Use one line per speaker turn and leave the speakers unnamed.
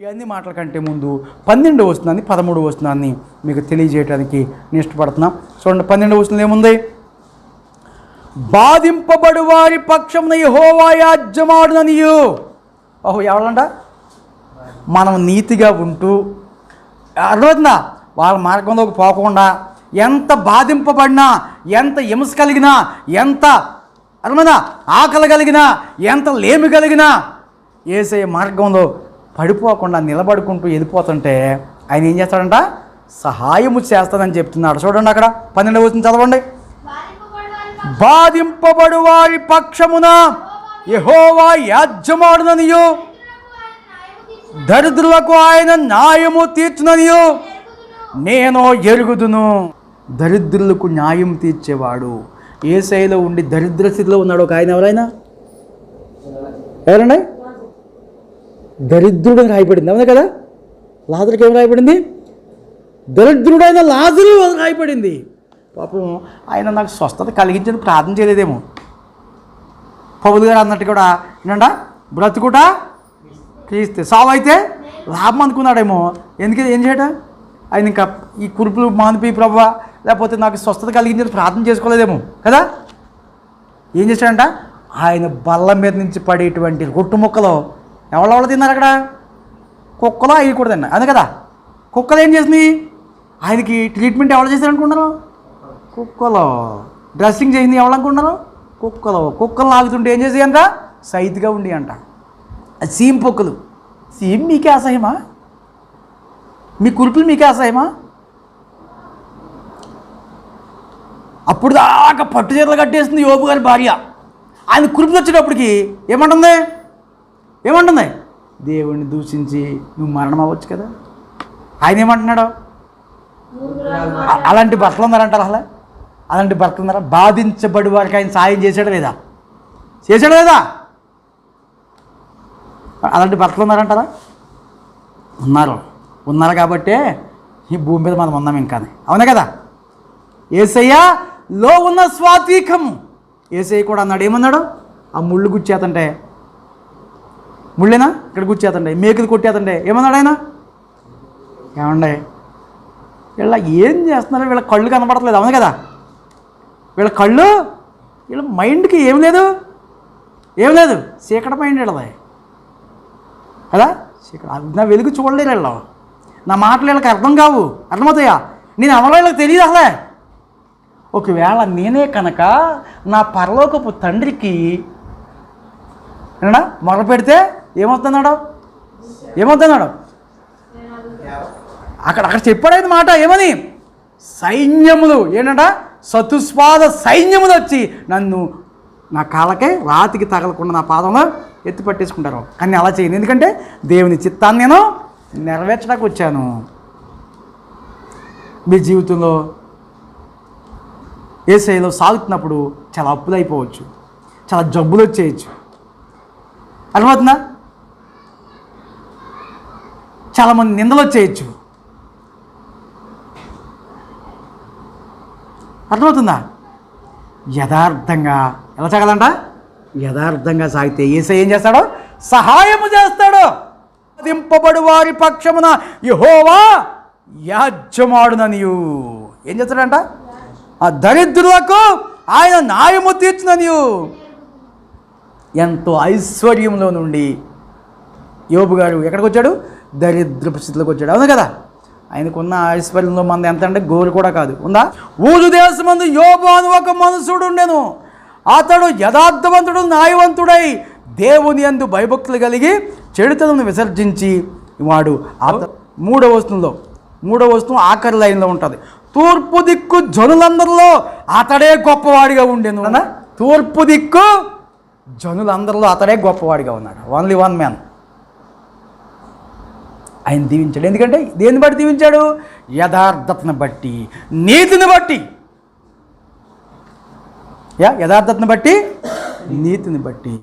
ఇవన్నీ మాటల కంటే ముందు 12వ వచనాన్ని 13వ వచనాన్ని మీకు తెలియజేయడానికి నేను ఇష్టపడుతున్నాం. చూడండి, 12వ వచనంలో ఏముంది? బాధింపబడు వారి పక్షమున యెహోవా యాజ్యమాడుననియు. ఎవరంట? మనం నీతిగా ఉంటూ అర్థమవుతుందా? వాళ్ళ మార్గంలోకి పోకుండా ఎంత బాధింపబడినా, ఎంత హింస కలిగినా, ఎంత అర్థమైనా ఆకలి కలిగినా, ఎంత లేమి కలిగినా యేసయ్య మార్గంలో పడిపోకుండా నిలబడుకుంటూ వెళ్ళిపోతుంటే ఆయన ఏం చేస్తాడంట? సహాయము చేస్తానని చెప్తున్నాడు. చూడండి, అక్కడ 12వ వచనం చదవండి. బాధింపబడు వారి పక్షమున యెహోవా యాజ్యమాడుననియు, దరిద్రులకు ఆయన న్యాయము తీర్చుననియు నేను ఎరుగుదును. దరిద్రులకు న్యాయం తీర్చేవాడు. యేసయ్యలో ఉండి దరిద్ర స్థితిలో ఉన్నాడు ఒక ఆయన. ఎవరండి? దరిద్రుడు అని రాయబడింది, అవునా కదా? లాజరుకి ఏం రాయబడింది? దరిద్రుడైన లాజరు అని రాయబడింది. పాపం ఆయన నాకు స్వస్థత కలిగించని ప్రార్థన చేయలేదేమో. పౌలు గారు అన్నట్టు కూడా ఏంటంట, బ్రతుకుట క్రీస్తే, సావు అయితే లాభం అనుకున్నాడేమో. ఎందుకంటే ఏం చేయట? ఆయన ఇంకా ఈ కురుపులు మానిపి ప్రభా, లేకపోతే నాకు స్వస్థత కలిగించని ప్రార్థన చేసుకోలేదేమో కదా. ఏం చేశాడంట? ఆయన బల్ల మీద నుంచి పడేటువంటి రొట్టు ముక్కలు ఎవరెవరు తిన్నారు అక్కడ? కుక్కలు అవి కూడా తిన్నారు, అదే కదా. కుక్కలు ఏం చేసింది? ఆయనకి ట్రీట్మెంట్ ఎవరు చేశారు అనుకుంటున్నారు? కుక్కలు. డ్రెస్సింగ్ చేసింది ఎవరు అనుకుంటున్నారు? కుక్కలు లాగుతుంటే ఏం చేసి అంట? సైతుగా ఉండి అంట. అది సీమ్ పొక్కులు. సీమ్ మీకే అసహ్యమా? మీ కురుపులు మీకే అసహ్యమా? అప్పుడు దాకా పట్టు చీరలు కట్టేస్తుంది యోబు గారి భార్య. ఆయన కురుపులు వచ్చేటప్పటికి ఏమంటుంది? దేవుణ్ణి దూషించి నువ్వు మరణం అవ్వచ్చు కదా. ఆయన ఏమంటున్నాడు? అలాంటి భర్తలు ఉన్నారంటారా? అలాంటి భర్తలు ఉన్నారా? బాధించబడి వారికి ఆయన సాయం చేశాడా లేదా? అలాంటి భర్తలు ఉన్నారంటారా? ఉన్నారు కాబట్టే ఈ భూమి మీద మనం ఉన్నాం ఇంకా, అవునా కదా. యేసయ్యలో ఉన్న స్వాతీకము. యేసయ్య కూడా అన్నాడు, ఏమన్నాడు? ఆ ముళ్ళు గుచ్చేతంటే, ముళ్ళేనా ఇక్కడ గుచ్చేతంటే, మేకులు కొట్టేతంటే ఏమన్నాడు ఆయన? ఏమండే వీళ్ళ ఏం చేస్తున్నారో వీళ్ళ కళ్ళు కనపడట్లేదు, అవును కదా. వీళ్ళ మైండ్కి ఏం లేదు, చీకటి మైండ్ వీళ్ళది కదా. నా వెలుగు చూడలేరు వీళ్ళు. నా మాటలు వీళ్ళకి అర్థం కావు, అర్థమవుతాయా? నేను ఎవరో వీళ్ళకి తెలియదు అసలే. ఒకవేళ నేనే కనుక నా పరలోకపు తండ్రికి మొర పెడితే ఏమవుతున్నాడు? అక్కడ చెప్పాడైన మాట ఏమని? సైన్యములు ఏంటంట, చతుస్పాద సైన్యములు వచ్చి నన్ను నా కాళ్ళకే రాతికి తగలకుండా నా పాదంలో ఎత్తి పట్టేసుకుంటారు. కానీ అలా చేయను, ఎందుకంటే దేవుని చిత్తాన్ని నేను నెరవేర్చడానికి వచ్చాను. మీ జీవితంలో యేసయ్యలో సాగుతున్నప్పుడు చాలా అప్పులు అయిపోవచ్చు, చాలా జబ్బులు వచ్చేయచ్చు, అర్థమవుతుందా? చాలామంది నిందలు వచ్చేయచ్చు, అర్థమవుతుందా? యథార్థంగా ఎలా సాగాలంట? యథార్థంగా సాగితే యేసయ్య ఏం చేస్తాడో? సహాయము చేస్తాడు. బాధింపబడు వారి పక్షమున యెహోవా యాజ్యమాడుననియు. ఏం చేస్తాడంట? ఆ దరిద్రులకు ఆయన న్యాయము తీర్చుననియు. ఎంతో ఐశ్వర్యంలో నుండి యోబు గారు ఎక్కడికి వచ్చాడు? దరిద్రపు స్థితిలోకి వచ్చాడు, అవును కదా. ఆయనకున్న ఐశ్వర్యంలో మంది ఎంత అంటే గోలు కూడా కాదు. ఉందా? ఊరు దేశమందు యోబు అని ఒక మనుషుడు ఉండెను. అతడు యథార్థవంతుడు, న్యాయవంతుడై దేవుని యందు భయభక్తులు కలిగి చెడుతనను విసర్జించి వాడు. మూడవ వస్తువు ఆఖరి లైన్లో ఉంటుంది. తూర్పు దిక్కు జనులందరిలో అతడే గొప్పవాడిగా ఉండేను అన్న. తూర్పు దిక్కు జనులందరిలో అతడే గొప్పవాడిగా ఉన్నాడు. Only one man. ఆయన దీవించాడు. ఎందుకంటే దేన్ని బట్టి దీవించాడు? యథార్థతను బట్టి, నీతిని బట్టి. యథార్థతను బట్టి, నీతిని బట్టి.